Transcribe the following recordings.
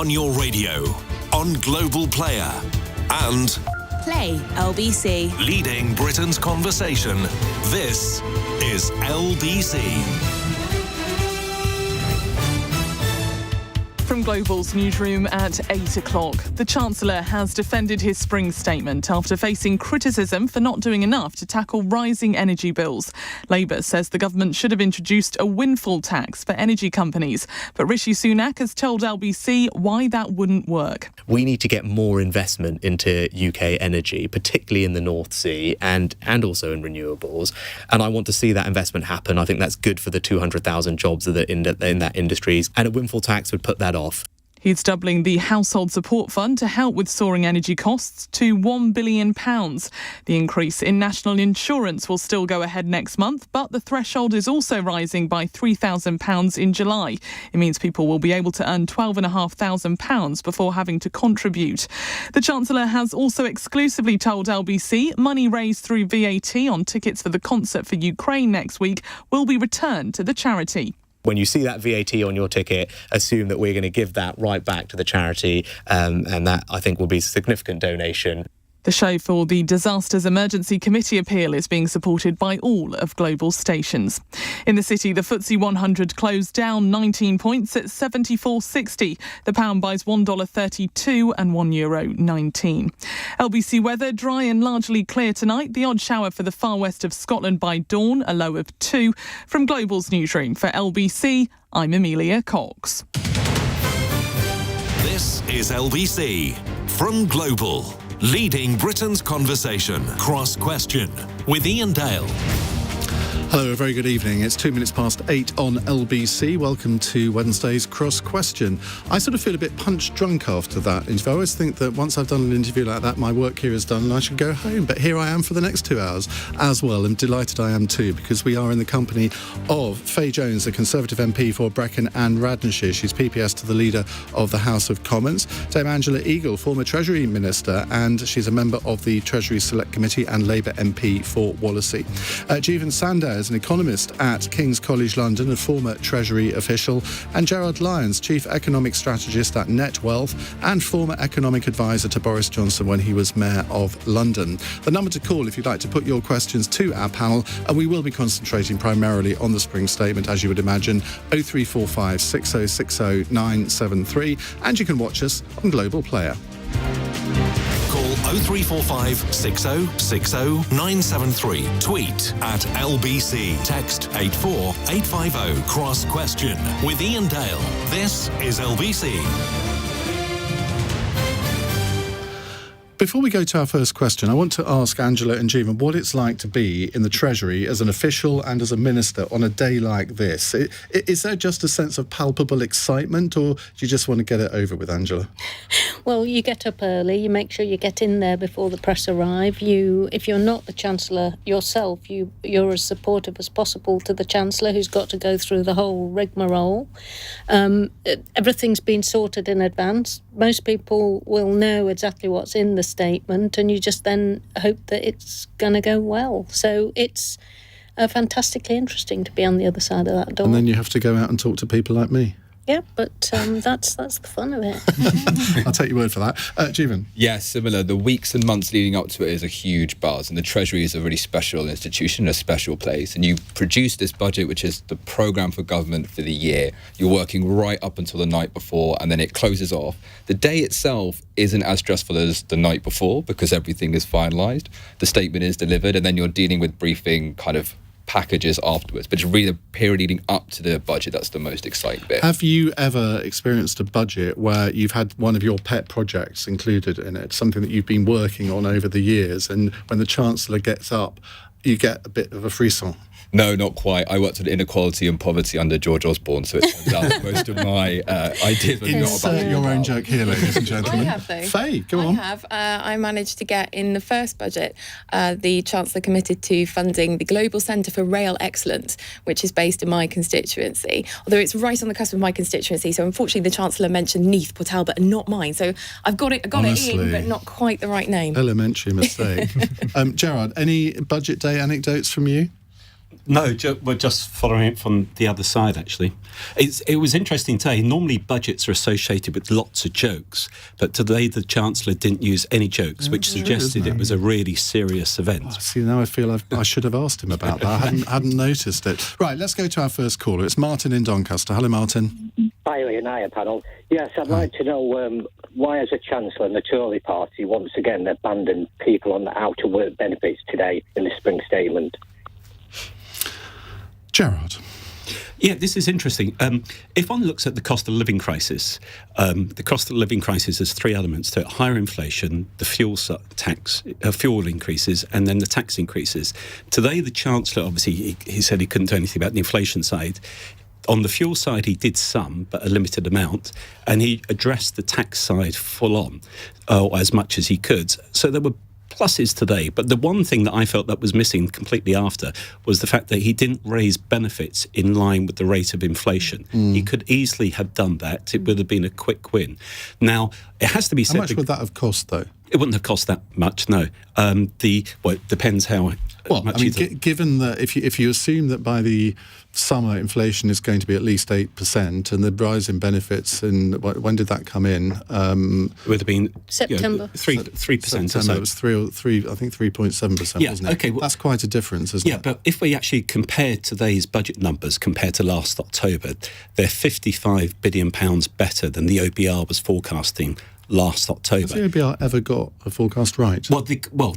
on your radio, on Global Player, and Play LBC. leading Britain's conversation. This is LBC. From Global's newsroom at 8 o'clock, the Chancellor has defended his spring statement after facing criticism for not doing enough to tackle rising energy bills. Labour says the government should have introduced a windfall tax for energy companies, but Rishi Sunak has told LBC why that wouldn't work. We need to get more investment into UK energy, particularly in the North Sea and also in renewables. And I want to see that investment happen. I think that's good for the 200,000 jobs that are in that industries. And a windfall tax would put that off. He's doubling the Household Support Fund to help with soaring energy costs to £1 billion. The increase in national insurance will still go ahead next month, but the threshold is also rising by £3,000 in July. It means people will be able to earn £12,500 before having to contribute. The Chancellor has also exclusively told LBC money raised through VAT on tickets for the concert for Ukraine next week will be returned to the charity. When you see that VAT on your ticket, assume that we're going to give that right back to the charity, and that, I think, will be a significant donation. The show for the Disasters Emergency Committee appeal is being supported by all of Global's stations. In the city, the FTSE 100 closed down 19 points at 74.60. The pound buys $1.32 and €1.19. LBC weather, dry and largely clear tonight. The odd shower for the far west of Scotland by dawn, a low of 2. From Global's newsroom for LBC, I'm Amelia Cox. This is LBC from Global. Leading Britain's conversation. Cross Question with Iain Dale. Hello, a very good evening. It's 2 minutes past 8 on LBC. Welcome to Wednesday's Cross Question. I sort of feel a bit punch drunk after that interview. I always think that once I've done an interview like that, my work here is done and I should go home. But here I am for the next 2 hours as well. I'm delighted I am too, because we are in the company of Faye Jones, the Conservative MP for Brecon and Radnorshire. She's PPS to the Leader of the House of Commons. Dame Angela Eagle, former Treasury Minister, and she's a member of the Treasury Select Committee and Labour MP for Wallasey. Jeevun Sandher is an economist at King's College London, a former Treasury official, and Gerard Lyons, Chief Economic Strategist at NetWealth and former economic advisor to Boris Johnson when he was Mayor of London. The number to call if you'd like to put your questions to our panel, and we will be concentrating primarily on the spring statement, as you would imagine, 0345 6060 973, and you can watch us on Global Player. Call 0345 6060 973. Tweet at LBC. Text 84850. Cross Question with Iain Dale. This is LBC. Before we go to our first question, I want to ask Angela and Jeevun what it's like to be in the Treasury as an official and as a minister on a day like this. Is there just a sense of palpable excitement, or do you just want to get it over with, Angela? Well, you get up early, you make sure you get in there before the press arrive. If you're not the Chancellor yourself, you're as supportive as possible to the Chancellor, who's got to go through the whole rigmarole. Everything's been sorted in advance. Most people will know exactly what's in the statement, and you just then hope that it's going to go well. So it's fantastically interesting to be on the other side of that door. And then you have to go out and talk to people like me. Yeah, but that's the fun of it. I'll take your word for that. Jeevun? Yeah, similar. The weeks and months leading up to it is a huge buzz, and the Treasury is a really special institution, a special place. And you produce this budget, which is the programme for government for the year. You're working right up until the night before, and then it closes off. The day itself isn't as stressful as the night before because everything is finalised. The statement is delivered, and then you're dealing with briefing kind of packages afterwards, but it's really the period leading up to the budget that's the most exciting bit. Have you ever experienced a budget where you've had one of your pet projects included in it, something that you've been working on over the years, and when the Chancellor gets up, you get a bit of a frisson? No, not quite. I worked on inequality and poverty under George Osborne, so it turns out that most of my ideas were not about Insert your own joke here, ladies and gentlemen. I have, though. Faye, go on. I managed to get in the first budget, the Chancellor committed to funding the Global Centre for Rail Excellence, which is based in my constituency, although it's right on the cusp of my constituency. So unfortunately, the Chancellor mentioned Neath, Port Talbot, and not mine. So I've got it in, but not quite the right name. Elementary mistake. Gerard, any budget day anecdotes from you? No, we're just following it from the other side, actually. It was interesting today. Normally, budgets are associated with lots of jokes, but today the Chancellor didn't use any jokes, which suggested it was a really serious event. Oh, see, now I feel I should have asked him about that. I hadn't noticed it. Right, let's go to our first caller. It's Martin in Doncaster. Hello, Martin. Hi, Iain. Hiya, panel. Yes, I'd like to know why, as a Chancellor and the Tory party, once again, abandoned people on the out-of-work benefits today in the spring statement. Gerard. Yeah, this is interesting. If one looks at the cost of living crisis, the cost of living crisis has three elements to it: higher inflation, the fuel increases, and then the tax increases. Today, the Chancellor, obviously, he said he couldn't do anything about the inflation side. On the fuel side, he did some, but a limited amount, and he addressed the tax side full on, as much as he could. So there were pluses today, but the one thing that I felt that was missing completely after was the fact that he didn't raise benefits in line with the rate of inflation. He could easily have done that. It would have been a quick win. Now, it has to be said... How much would that have cost, though? It wouldn't have cost that much, no. It depends how... Well, I mean, given that if you assume that by the summer inflation is going to be at least 8%, and the rise in benefits, when did that come in? It would have been September. 3% September, it was 3.7%, yeah, wasn't it? Okay, well, that's quite a difference, isn't it? Yeah, but if we actually compare today's budget numbers compared to last October, they're £55 billion better than the OBR was forecasting last October. Has the OBR ever got a forecast right? Well,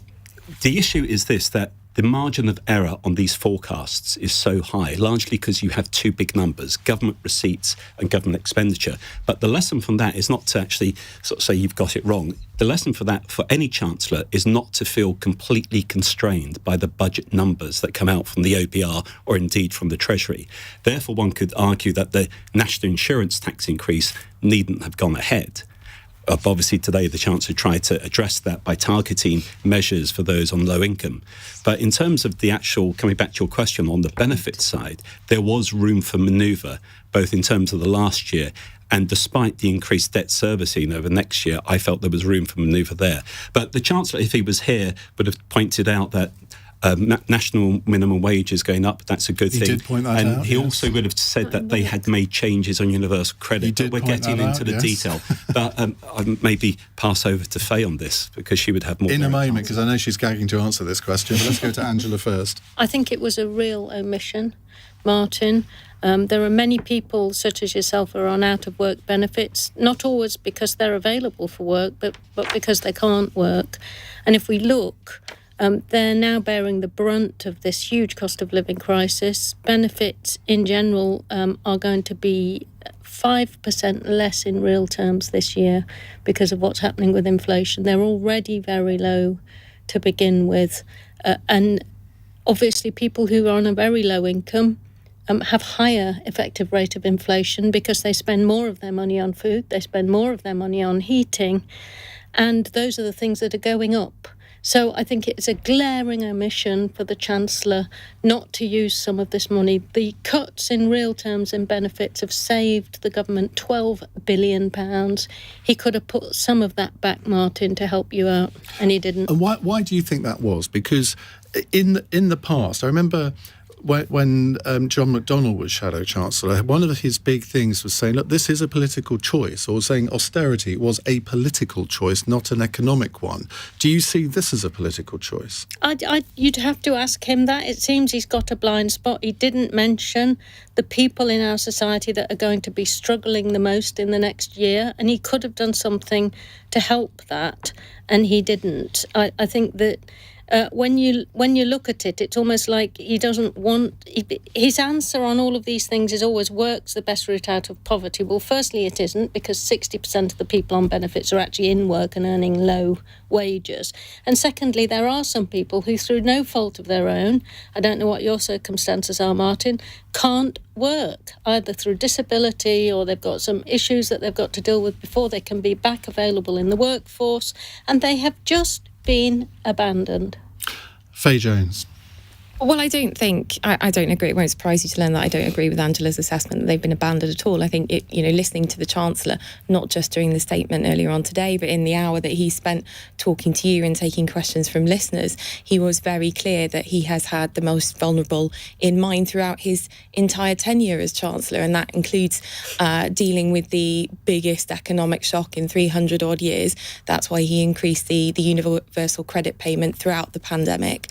the issue is this, that the margin of error on these forecasts is so high, largely because you have two big numbers, government receipts and government expenditure. But the lesson from that is not to actually sort of say you've got it wrong. The lesson for that, for any Chancellor, is not to feel completely constrained by the budget numbers that come out from the OBR or indeed from the Treasury. Therefore, one could argue that the national insurance tax increase needn't have gone ahead. Obviously, today the Chancellor tried to address that by targeting measures for those on low income. But in terms of the actual, coming back to your question on the benefit side, there was room for manoeuvre, both in terms of the last year and despite the increased debt servicing over next year, I felt there was room for manoeuvre there. But the Chancellor, if he was here, would have pointed out that national minimum wage is going up. That's a good thing. He did point that out. And he also would have said that they had made changes on universal credit. But we're getting into the detail. But I'll maybe pass over to Faye on this because she would have more. In a moment, because I know she's gagging to answer this question. But let's go to Angela first. I think it was a real omission, Martin. There are many people, such as yourself, who are on out-of-work benefits, not always because they're available for work, but because they can't work. And if we look... they're now bearing the brunt of this huge cost of living crisis. Benefits in general are going to be 5% less in real terms this year because of what's happening with inflation. They're already very low to begin with. And obviously people who are on a very low income have higher effective rate of inflation because they spend more of their money on food, they spend more of their money on heating, and those are the things that are going up. So I think it's a glaring omission for the Chancellor not to use some of this money. The cuts in real terms in benefits have saved the government £12 billion. He could have put some of that back, Martin, to help you out, and he didn't. And why do you think that was? Because in the past, I remember... When John McDonnell was Shadow Chancellor, one of his big things was saying, look, this is a political choice, or saying austerity was a political choice, not an economic one. Do you see this as a political choice? You'd have to ask him that. It seems he's got a blind spot. He didn't mention the people in our society that are going to be struggling the most in the next year, and he could have done something to help that, and he didn't. I think that... when you look at it, it's almost like he doesn't want... his answer on all of these things is always work's the best route out of poverty. Well, firstly, it isn't, because 60% of the people on benefits are actually in work and earning low wages. And secondly, there are some people who, through no fault of their own, I don't know what your circumstances are, Martin, can't work, either through disability or they've got some issues that they've got to deal with before they can be back available in the workforce, and they have just been abandoned. Faye Jones. Well, I don't agree. It won't surprise you to learn that I don't agree with Angela's assessment that they've been abandoned at all. I think, listening to the Chancellor, not just during the statement earlier on today, but in the hour that he spent talking to you and taking questions from listeners, he was very clear that he has had the most vulnerable in mind throughout his entire tenure as Chancellor, and that includes dealing with the biggest economic shock in 300 odd years. That's why he increased the universal credit payment throughout the pandemic.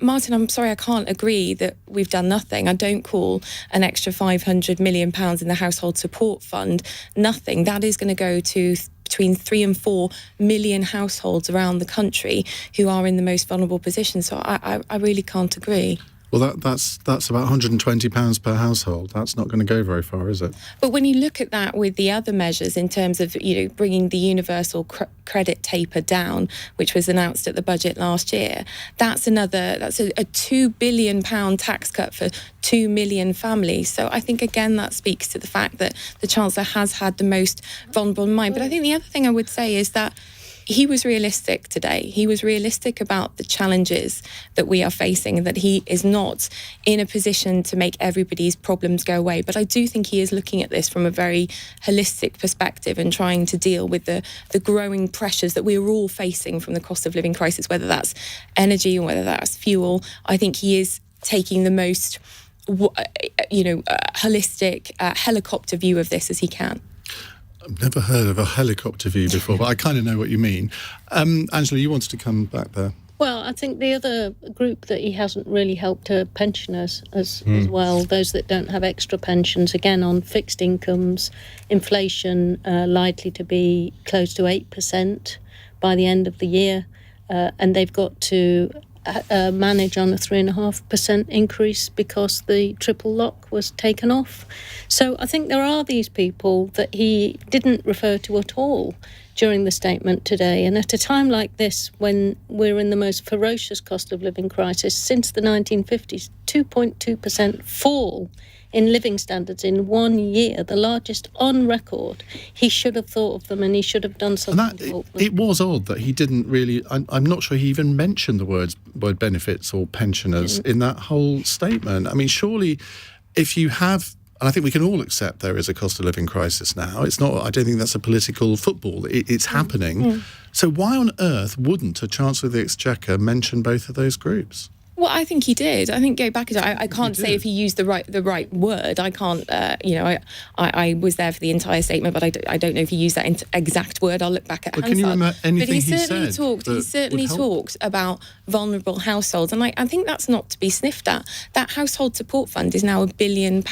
Martin, I'm sorry, I can't agree that we've done nothing. I don't call an extra £500 million in the household support fund nothing. That is going to go to between 3 and 4 million households around the country who are in the most vulnerable position. So I really can't agree. Well, that's about £120 per household. That's not going to go very far, is it? But when you look at that with the other measures in terms of bringing the universal credit taper down, which was announced at the budget last year, that's a £2 billion tax cut for 2 million families. So I think again that speaks to the fact that the Chancellor has had the most vulnerable in mind. But I think the other thing I would say is that he was realistic today. He was realistic about the challenges that we are facing and that he is not in a position to make everybody's problems go away. But I do think he is looking at this from a very holistic perspective and trying to deal with the growing pressures that we are all facing from the cost of living crisis, whether that's energy or whether that's fuel. I think he is taking the most holistic helicopter view of this as he can. I've never heard of a helicopter view before, but I kind of know what you mean. Angela, you wanted to come back there. Well, I think the other group that he hasn't really helped are pensioners as well, those that don't have extra pensions, again, on fixed incomes, inflation likely to be close to 8% by the end of the year, and they've got to manage on a 3.5% increase because the triple lock was taken off. So I think there are these people that he didn't refer to at all during the statement today. And at a time like this, when we're in the most ferocious cost of living crisis since the 1950s, 2.2% fall in living standards in 1 year, the largest on record, he should have thought of them and he should have done something for them. It was odd that he didn't really, I'm not sure he even mentioned the word benefits or pensioners in that whole statement. I mean, surely if you have, and I think we can all accept there is a cost of living crisis now. It's not, I don't think that's a political football. It's happening. So why on earth wouldn't a Chancellor of the Exchequer mention both of those groups? Well, I think he did. I think go back to I can't say if he used the right word. I can't. I was there for the entire statement, but I don't know if he used that exact word. I'll look back at. Can you remember anything he said? He certainly talked about vulnerable households, and I think that's not to be sniffed at. That household support fund is now £1 billion,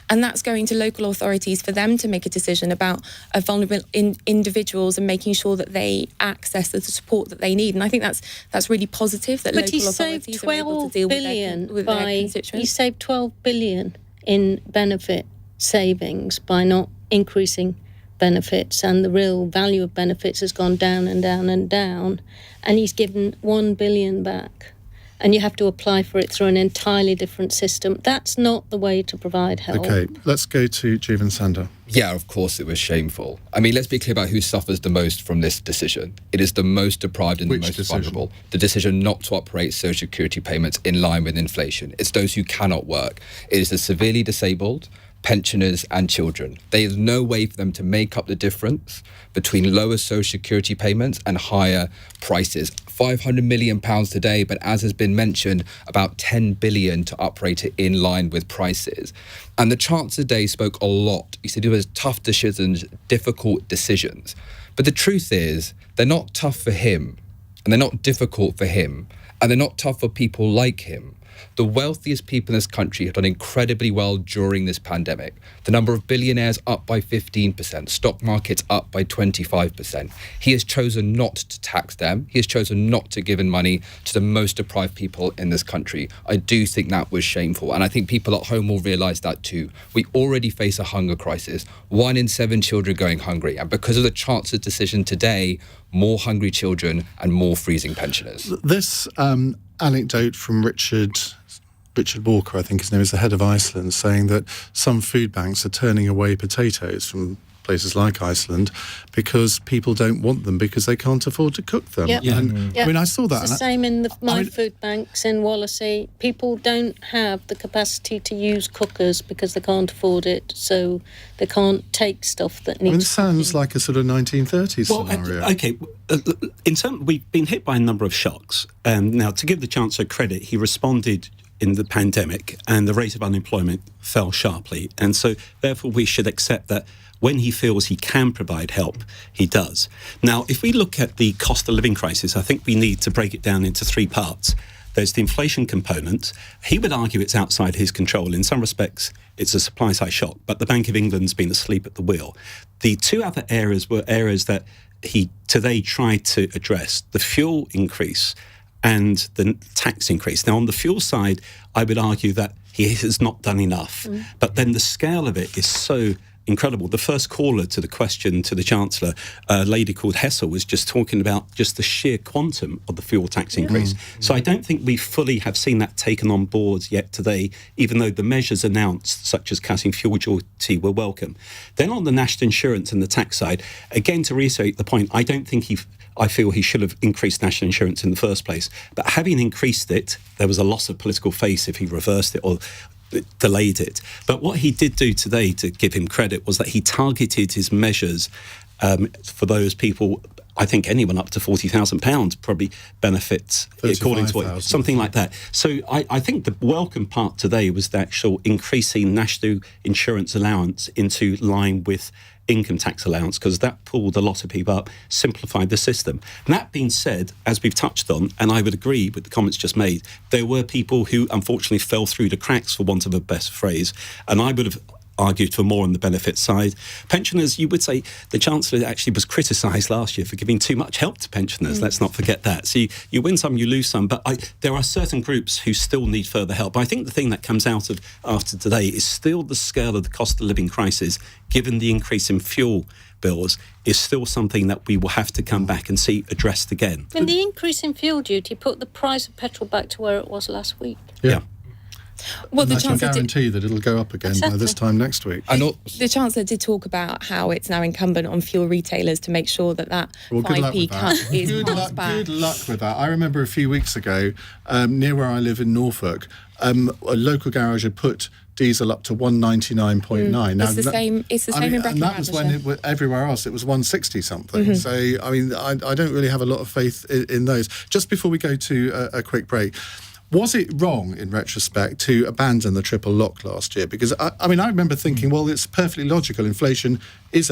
and that's going to local authorities for them to make a decision about vulnerable individuals and making sure that they access the support that they need. And I think that's really positive that local authorities are able to deal with their constituents. He saved £12 billion in benefit savings by not increasing benefits, and the real value of benefits has gone down and down and down, and he's given £1 billion back. And you have to apply for it through an entirely different system. That's not the way to provide help. OK, let's go to Jeevun Sandher. Yeah, of course it was shameful. I mean, let's be clear about who suffers the most from this decision. It is the most deprived and the most vulnerable. The decision not to operate social security payments in line with inflation. It's those who cannot work. It is the severely disabled, pensioners and children. There is no way for them to make up the difference between lower social security payments and higher prices. £500 million today, but as has been mentioned, about £10 billion to operate it in line with prices. And the Chancellor today spoke a lot. He said it was tough decisions, difficult decisions. But the truth is, they're not tough for him, and they're not difficult for him, and they're not tough for people like him. The wealthiest people in this country have done incredibly well during this pandemic. The number of billionaires up by 15%, stock markets up by 25%. He has chosen not to tax them. He has chosen not to give in money to the most deprived people in this country. I do think that was shameful, and I think people at home will realise that too. We already face a hunger crisis. 1 in 7 children going hungry, and because of the Chancellor's decision today, more hungry children and more freezing pensioners. This anecdote from Richard Walker, I think his name is, the head of Iceland, saying that some food banks are turning away potatoes from places like Iceland, because people don't want them because they can't afford to cook them. Yep. And, I mean, I saw that. It's the same in my food banks in Wallasey. People don't have the capacity to use cookers because they can't afford it, so they can't take stuff that needs. This sounds like a sort of 1930s scenario. Okay, we've been hit by a number of shocks. Now, to give the Chancellor credit, he responded in the pandemic and the rate of unemployment fell sharply. And so, therefore, we should accept that when he feels he can provide help, he does. Now, if we look at the cost of living crisis, I think we need to break it down into three parts. There's the inflation component. He would argue it's outside his control. In some respects, it's a supply-side shock, but the Bank of England's been asleep at the wheel. The two other areas were areas that he today tried to address: the fuel increase and the tax increase. Now, on the fuel side, I would argue that he has not done enough. But then the scale of it is so incredible. The first caller to the question to the Chancellor, a lady called Hessel, was just talking about just the sheer quantum of the fuel tax increase. So I don't think we fully have seen that taken on board yet today, even though the measures announced, such as cutting fuel duty, were welcome. Then on the national insurance and the tax side, again, to reiterate the point, I feel he should have increased national insurance in the first place. But having increased it, there was a loss of political face if he reversed it or delayed it. But what he did do today, to give him credit, was that he targeted his measures for those people. I think anyone up to £40,000 probably benefits, according to what, something like that. So I think the welcome part today was the actual increasing national insurance allowance into line with income tax allowance, because that pulled a lot of people up, simplified the system. And that being said, as we've touched on, and I would agree with the comments just made, there were people who unfortunately fell through the cracks, for want of a best phrase, and I would have argued for more on the benefit side. Pensioners, you would say the Chancellor actually was criticised last year for giving too much help to pensioners. Let's not forget that. So you win some, you lose some, but there are certain groups who still need further help. I think the thing that comes out of after today is still the scale of the cost of living crisis, given the increase in fuel bills, is still something that we will have to come back and see addressed again. And the increase in fuel duty put the price of petrol back to where it was last week. Yeah. Well, I can guarantee that it'll go up again by this time next week. The Chancellor did talk about how it's now incumbent on fuel retailers to make sure that 5p cut is passed back. Good luck with that. I remember a few weeks ago, near where I live in Norfolk, a local garage had put diesel up to 199.9. It's the same in Brecon. And that was when everywhere else it was 160 something. So I mean, I don't really have a lot of faith in those. Just before we go to a quick break, was it wrong, in retrospect, to abandon the triple lock last year? Because, I remember thinking, well, it's perfectly logical. Inflation is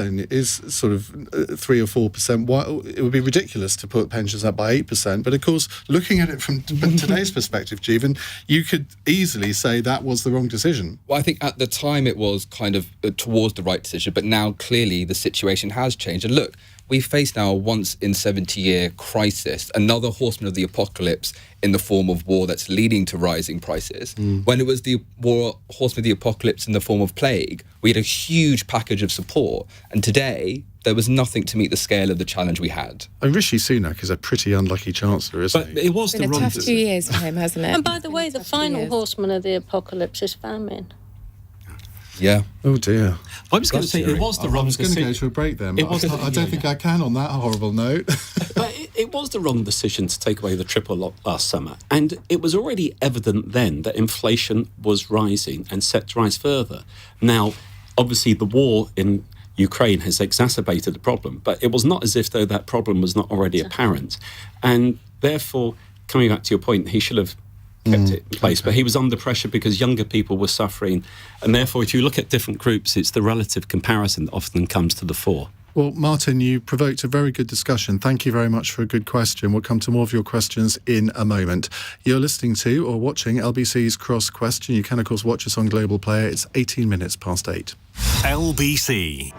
sort of 3 or 4%. It would be ridiculous to put pensions up by 8%. But, of course, looking at it from today's perspective, Jeevun, you could easily say that was the wrong decision. Well, I think at the time it was kind of towards the right decision, but now clearly the situation has changed. And look, we face now a once-in-70-year crisis, another horseman of the apocalypse in the form of war that's leading to rising prices. When it was the horseman of the apocalypse in the form of plague, we had a huge package of support. And today, there was nothing to meet the scale of the challenge we had. And Rishi Sunak is a pretty unlucky chancellor, isn't he? But it was It's been a tough 2 years for him, hasn't it? And by the way, the final horseman of the apocalypse is famine. Yeah. Oh dear. I was going to say it was the wrong decision. I was going to go to a break then. I don't think I can on that horrible note. But it was the wrong decision to take away the triple lock last summer. And it was already evident then that inflation was rising and set to rise further. Now, obviously, the war in Ukraine has exacerbated the problem, but it was not as if, though, that problem was not already apparent. And therefore, coming back to your point, he should have kept it in place. But he was under pressure because younger people were suffering. And therefore, if you look at different groups, it's the relative comparison that often comes to the fore. Well, Martin, you provoked a very good discussion. Thank you very much for a good question. We'll come to more of your questions in a moment. You're listening to or watching LBC's Cross Question. You can, of course, watch us on Global Player. It's 18 minutes past 8. LBC.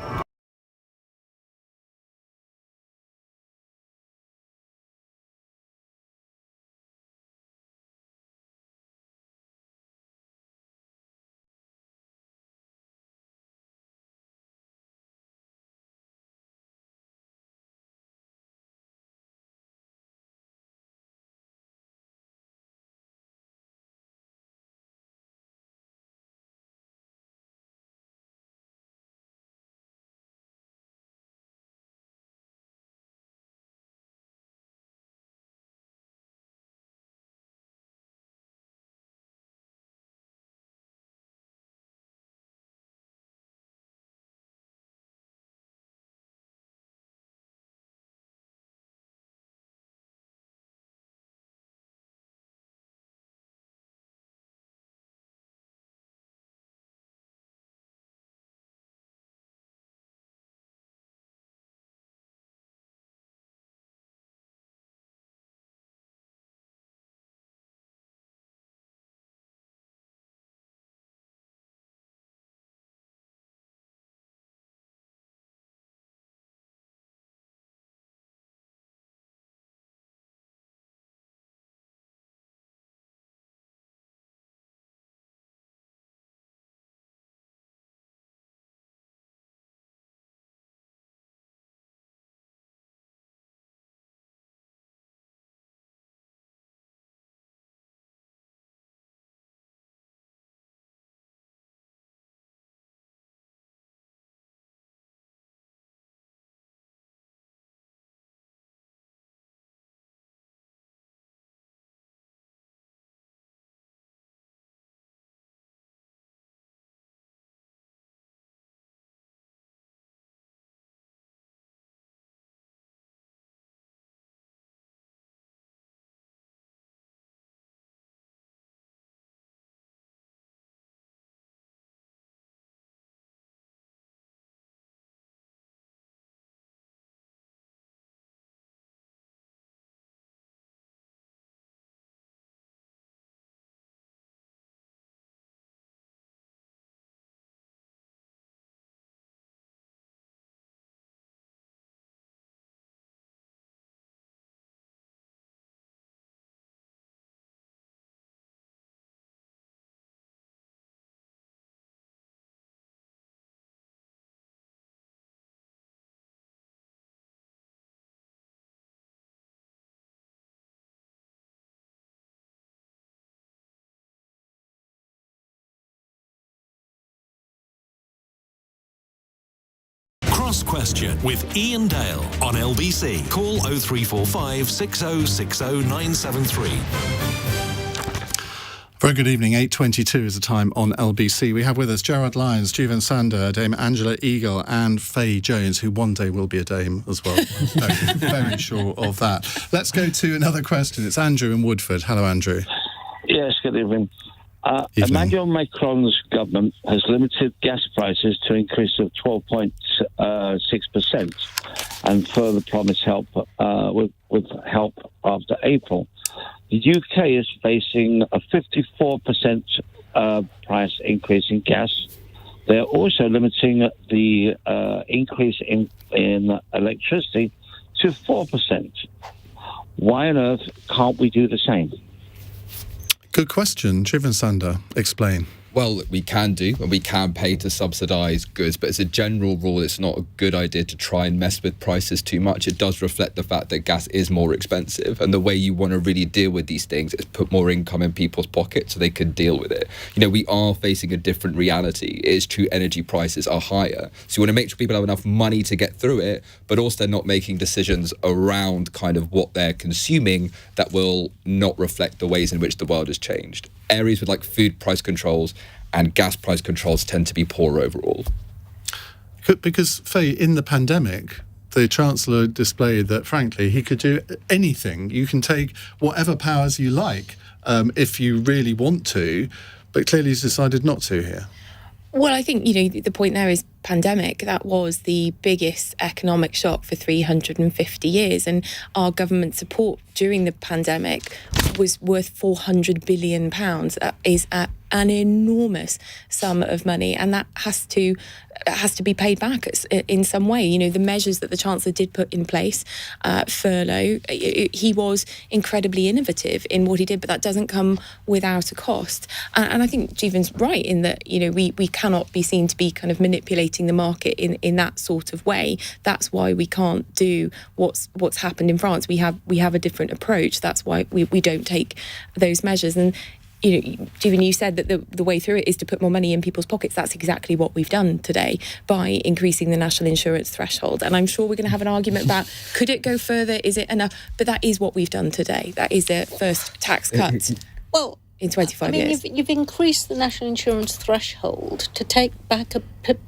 Cross Question with Iain Dale on LBC. Call 0345 6060 973. Very good evening. 8:22 is the time on LBC. We have with us Gerard Lyons, Jeevun Sandher, Dame Angela Eagle and Faye Jones, who one day will be a dame as well. I'm very sure of that. Let's go to another question. It's Andrew in Woodford. Hello, Andrew. Yes, good evening. Evening. Emmanuel Macron's government has limited gas prices to an increase of 12.6% and further promised help with help after April. The UK is facing a 54% price increase in gas. They're also limiting the increase in electricity to 4%. Why on earth can't we do the same? Good question. Jeevun Sandher, explain. Well, we can do, and we can pay to subsidise goods, but as a general rule, it's not a good idea to try and mess with prices too much. It does reflect the fact that gas is more expensive, and the way you want to really deal with these things is put more income in people's pockets so they can deal with it. You know, we are facing a different reality. It is true, energy prices are higher, so you want to make sure people have enough money to get through it, but also not making decisions around kind of what they're consuming that will not reflect the ways in which the world has changed. Areas with like food price controls and gas price controls tend to be poor overall. Because, Faye, in the pandemic, the Chancellor displayed that, frankly, he could do anything. You can take whatever powers you like if you really want to, but clearly he's decided not to here. Well, I think, the point there is pandemic. That was the biggest economic shock for 350 years. And our government support during the pandemic was worth £400 billion. That is an enormous sum of money. And that has to be paid back in some way. The measures that the Chancellor did put in place, furlough, he was incredibly innovative in what he did, but that doesn't come without a cost. And I think Jeevun's right in that, we cannot be seen to be kind of manipulating the market in that sort of way. That's why we can't do what's happened in France. We have a different approach. That's why we don't take those measures. And Jeevun, you said that the way through it is to put more money in people's pockets. That's exactly what we've done today by increasing the national insurance threshold. And I'm sure we're going to have an argument about, could it go further? Is it enough? But that is what we've done today. That is the first tax cut. Well, in 25 years. You've increased the national insurance threshold to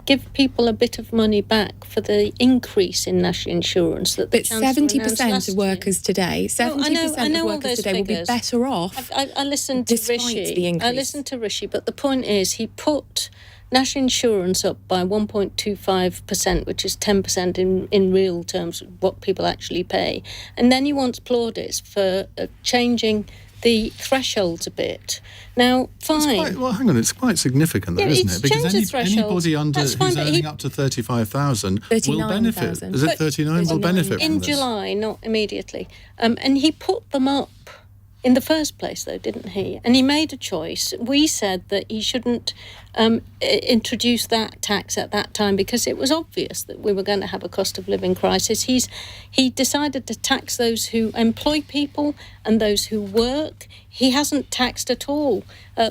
give people a bit of money back for the increase in national insurance that the Chancellor 70% of workers today, 70% of workers today will be better off. I listened to Rishi. The increase. I listened to Rishi, but the point is he put national insurance up by 1.25%, which is 10% in real terms, what people actually pay. And then he wants plaudits for changing the thresholds a bit. Now, fine. Hang on, it's quite significant, though, isn't it? Because anybody under who's earning up to 35,000 will benefit. Is it 39? Will benefit from in this. July, not immediately. And he put them up in the first place, though, didn't he? And he made a choice. We said that he shouldn't introduce that tax at that time because it was obvious that we were going to have a cost of living crisis. He decided to tax those who employ people and those who work. He hasn't taxed at all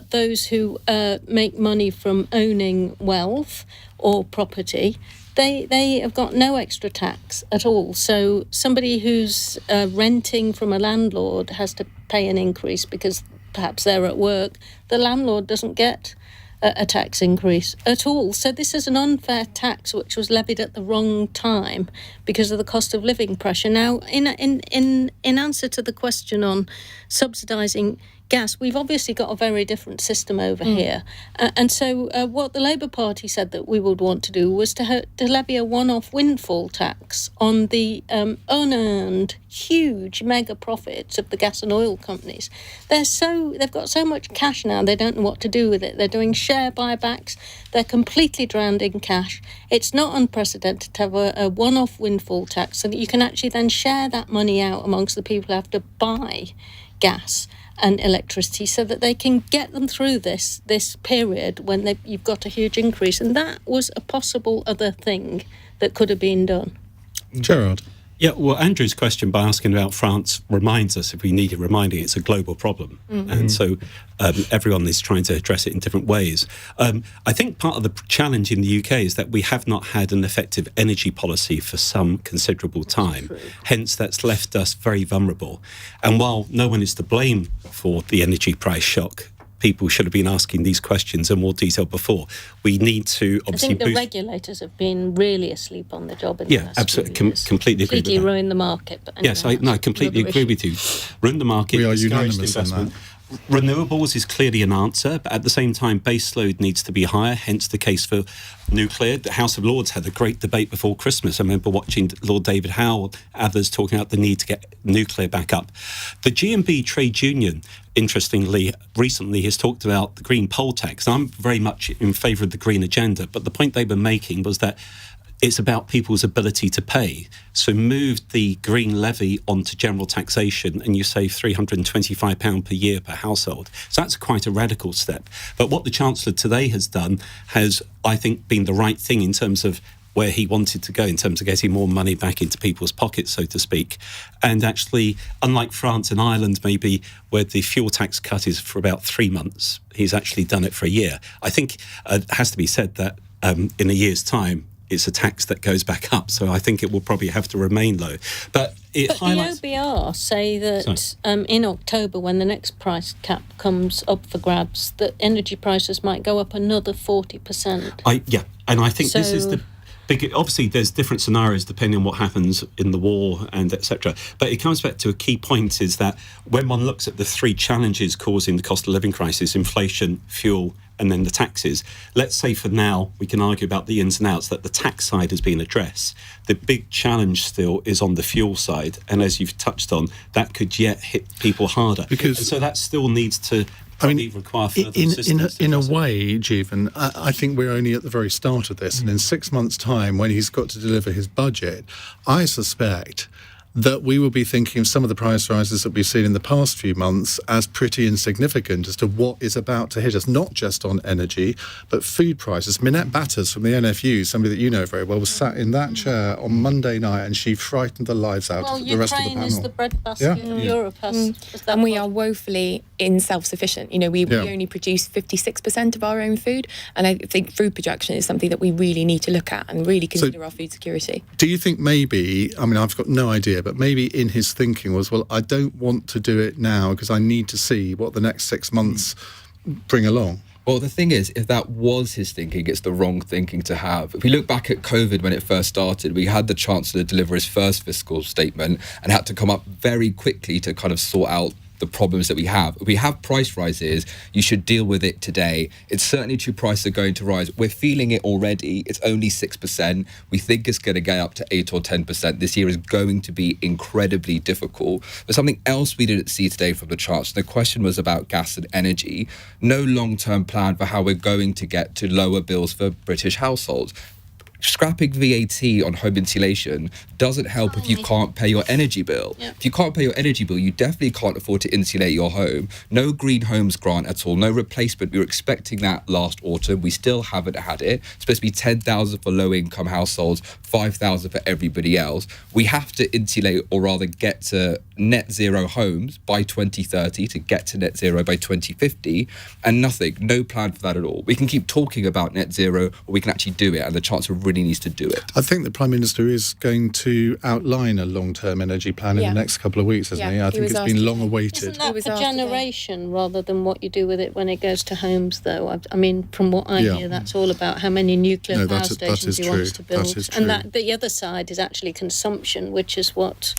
those who make money from owning wealth or property. They have got no extra tax at all. So somebody who's renting from a landlord has to pay an increase because perhaps they're at work. The landlord doesn't get a tax increase at all. So this is an unfair tax which was levied at the wrong time because of the cost of living pressure. Now, in answer to the question on subsidising gas, we've obviously got a very different system over here. And so what the Labour Party said that we would want to do was to levy a one-off windfall tax on the unearned huge mega profits of the gas and oil companies. They've got so much cash now, they don't know what to do with it. They're doing share buybacks. They're completely drowned in cash. It's not unprecedented to have a one-off windfall tax so that you can actually then share that money out amongst the people who have to buy gas and electricity so that they can get them through this period when you've got a huge increase. And that was a possible other thing that could have been done. Gerard? Yeah, well, Andrew's question by asking about France reminds us, if we needed reminding, it's a global problem. And so everyone is trying to address it in different ways. I think part of the challenge in the UK is that we have not had an effective energy policy for some considerable time. Hence, that's left us very vulnerable. And while no one is to blame for the energy price shock, people should have been asking these questions in more detail before. We need to obviously I think the regulators have been really asleep on the job in the last absolutely, few years. completely agree with that. Ruin the market. But anyway, Yes, I completely agree with you. Ruin the market, We are discourage unanimous on investment. Renewables is clearly an answer, but at the same time, base load needs to be higher, hence the case for nuclear. The House of Lords had a great debate before Christmas. I remember watching Lord David Howe, others talking about the need to get nuclear back up. The G&B trade union, interestingly, recently has talked about the green poll tax. I'm very much in favour of the green agenda, but the point they were making was that it's about people's ability to pay. So move the green levy onto general taxation and you save £325 per year per household. So that's quite a radical step. But what the Chancellor today has done has, I think, been the right thing in terms of where he wanted to go, in terms of getting more money back into people's pockets, so to speak. And actually, unlike France and Ireland, maybe, where the fuel tax cut is for about 3 months, he's actually done it for a year. I think it has to be said that in a year's time, it's a tax that goes back up, so I think it will probably have to remain low. But highlights... the OBR say that in October, when the next price cap comes up for grabs, that energy prices might go up another 40%. And I think this is the... Obviously, there's different scenarios depending on what happens in the war and etc. But it comes back to a key point is that when one looks at the three challenges causing the cost of living crisis, inflation, fuel, and then the taxes, let's say for now, we can argue about the ins and outs, that the tax side has been addressed. The big challenge still is on the fuel side. And as you've touched on, that could yet hit people harder. And so that still needs to... require further assistance. In a way, Jeevun, I think we're only at the very start of this. And in 6 months' time, when he's got to deliver his budget, I suspect that we will be thinking of some of the price rises that we've seen in the past few months as pretty insignificant as to what is about to hit us, not just on energy, but food prices. Minette Batters from the NFU, somebody that you know very well, was sat in that chair on Monday night and she frightened the lives out of the rest of the panel. Ukraine is the breadbasket of Europe. And we are woefully self-sufficient. We only produce 56% of our own food, and I think food production is something that we really need to look at and really consider our food security. Do you think maybe, I've got no idea, but maybe in his thinking was, well, I don't want to do it now because I need to see what the next 6 months bring along? Well, the thing is, if that was his thinking, it's the wrong thinking to have. If we look back at COVID when it first started, we had the Chancellor deliver his first fiscal statement and had to come up very quickly to kind of sort out the problems that we have. If we have price rises, you should deal with it today. It's certainly true prices are going to rise. We're feeling it already. It's only 6%. We think it's going to get up to 8 or 10%. This year is going to be incredibly difficult. But something else we didn't see today from the Chancellor, the question was about gas and energy. No long-term plan for how we're going to get to lower bills for British households. Scrapping VAT on home insulation doesn't help if you can't pay your energy bill. If you can't pay your energy bill, you definitely can't afford to insulate your home. No green homes grant at all, no replacement. We were expecting that last autumn. We still haven't had it. It's supposed to be 10,000 for low-income households, 5,000 for everybody else. We have to insulate, or rather get to net zero homes by 2030 to get to net zero by 2050, and nothing, no plan for that at all. We can keep talking about net zero, or we can actually do it, and the Chancellor really needs to do it. I think the Prime Minister is going to outline a long-term energy plan in the next couple of weeks, isn't he? I think it's been long awaited. Isn't that for generation rather than what you do with it when it goes to homes, though? From what I hear, that's all about how many nuclear power stations he wants to build. And that the other side is actually consumption, which is what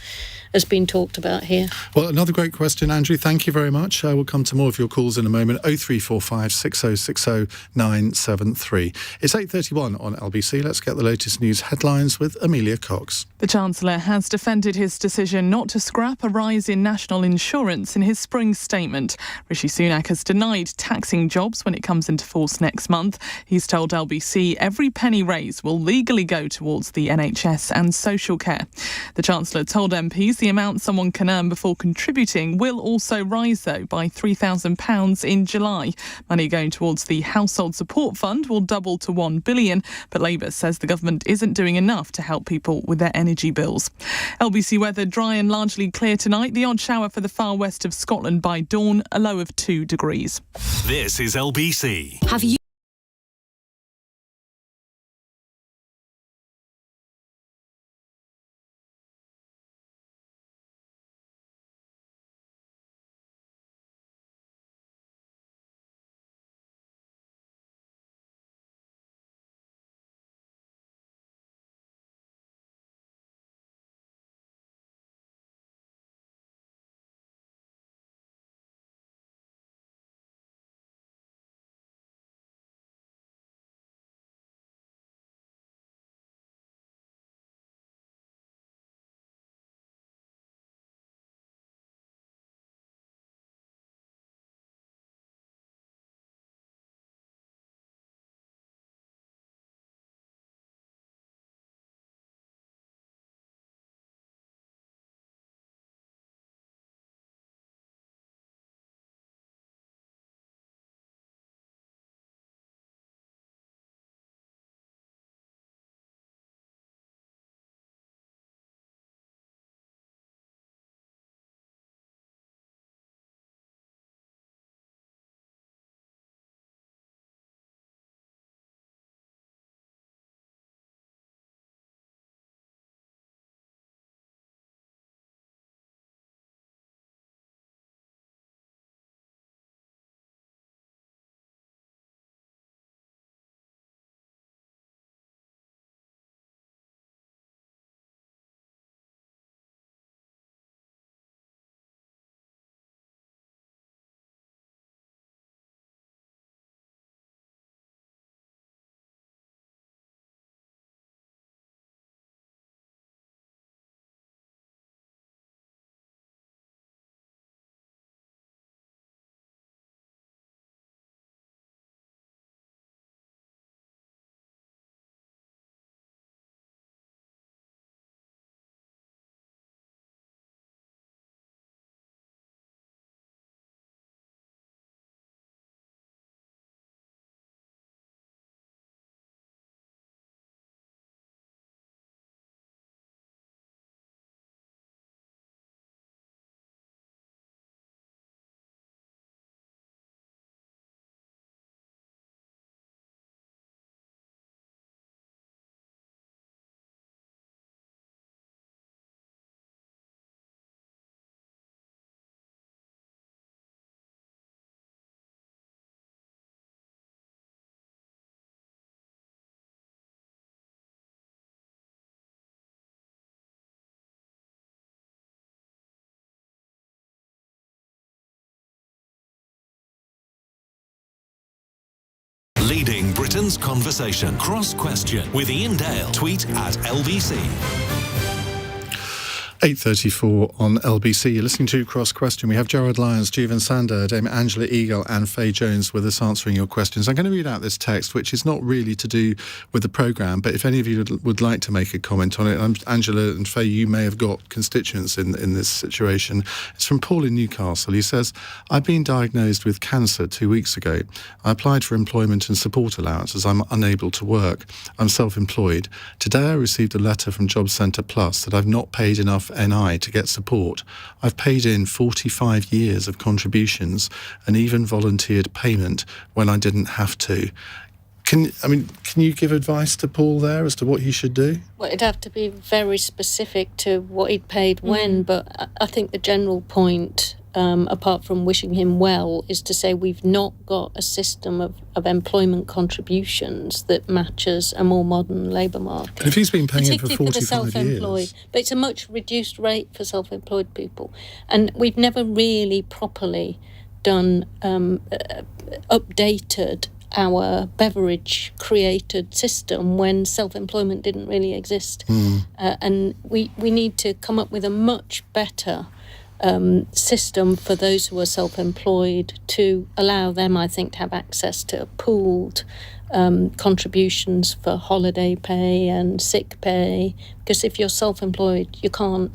has been talked about here. Well, another great question, Andrew. Thank you very much. We'll come to more of your calls in a moment. 0345 6060 973. It's 8:31 on LBC. Let's get the latest news headlines with Amelia Cox. The Chancellor has defended his decision not to scrap a rise in national insurance in his spring statement. Rishi Sunak has denied taxing jobs when it comes into force next month. He's told LBC every penny raised will legally go towards the NHS and social care. The Chancellor told MPs the the amount someone can earn before contributing will also rise, though, by £3,000 in July. Money going towards the Household Support Fund will double to £1 billion, but Labour says the government isn't doing enough to help people with their energy bills. LBC weather dry and largely clear tonight. The odd shower for the far west of Scotland by dawn, a low of 2 degrees. This is LBC. Have you Leading Britain's conversation. Cross Question with Iain Dale. Tweet at LBC. 8:34 on LBC. You're listening to Cross Question. We have Gerard Lyons, Jeevun Sandher, Dame Angela Eagle and Faye Jones with us answering your questions. I'm going to read out this text, which is not really to do with the programme, but if any of you would like to make a comment on it, Angela and Faye, you may have got constituents in this situation. It's from Paul in Newcastle. He says, I've been diagnosed with cancer 2 weeks ago. I applied for employment and support allowance as I'm unable to work. I'm self-employed. Today I received a letter from Job Centre Plus that I've not paid enough NI to get support. I've paid in 45 years of contributions and even volunteered payment when I didn't have to. Can you give advice to Paul there as to what he should do? Well, it'd have to be very specific to what he'd paid when, but I think the general point, apart from wishing him well, is to say we've not got a system of employment contributions that matches a more modern labour market. But if he's been paying it for 45 for the self-employed, years. but it's a much reduced rate for self-employed people. And we've never really properly done updated our beverage-created system when self-employment didn't really exist. And we need to come up with a much better system for those who are self-employed to allow them, I think, to have access to pooled contributions for holiday pay and sick pay, because if you're self-employed you can't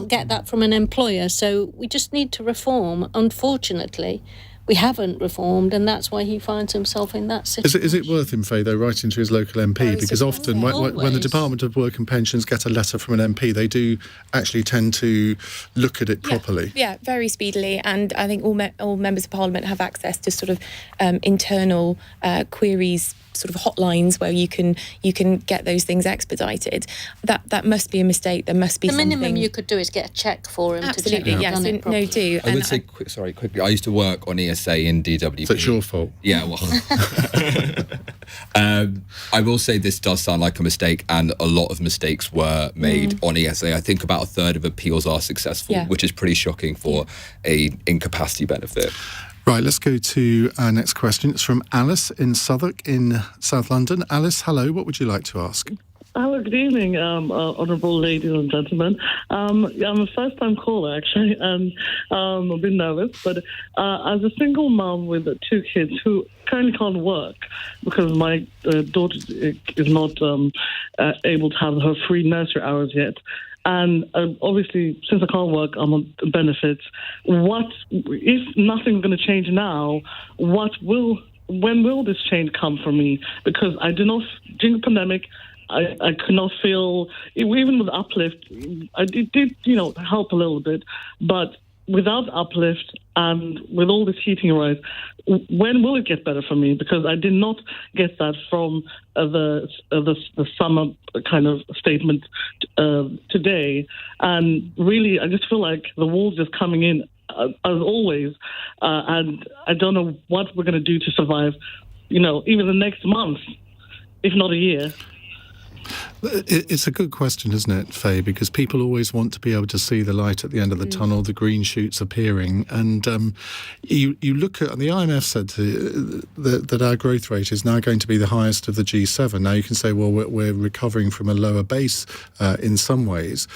get that from an employer. So we just need to reform. Unfortunately, we haven't reformed, and that's why he finds himself in that situation. Is it worth him, Faye, though, writing to his local MP? Because often when the Department of Work and Pensions get a letter from an MP, they do actually tend to look at it properly. Yeah, very speedily, and I think all members of Parliament have access to sort of internal queries, sort of hotlines where you can get those things expedited. That must be a mistake. There must be the minimum you could do is get a check for him. Absolutely, to check yes. No, do. I would say quickly. I used to work on ESA in DWP. So it's your fault. Yeah, well, I will say this does sound like a mistake, and a lot of mistakes were made on ESA. I think about a third of appeals are successful, which is pretty shocking for a incapacity benefit. Right, let's go to our next question. It's from Alice in Southwark in South London. Alice, hello. What would you like to ask? Hello, good evening, honourable ladies and gentlemen. I'm a first-time caller, actually, and I'm a bit nervous. But as a single mum with 2 kids who currently can't work because my daughter is not able to have her free nursery hours yet, and obviously, since I can't work, I'm on benefits. What if nothing's going to change now? When will this change come for me? Because I do not, during the pandemic, I could not feel, even with uplift, it did help a little bit, but without uplift and with all this heating rise, when will it get better for me? Because I did not get that from the summer kind of statement today, and really I just feel like the wall's just coming in as always, and I don't know what we're going to do to survive, even the next month, if not a year. It's a good question, isn't it, Faye? Because people always want to be able to see the light at the end of the tunnel, the green shoots appearing. And you look at, and the IMF said that our growth rate is now going to be the highest of the G7. Now you can say, well, we're recovering from a lower base in some ways.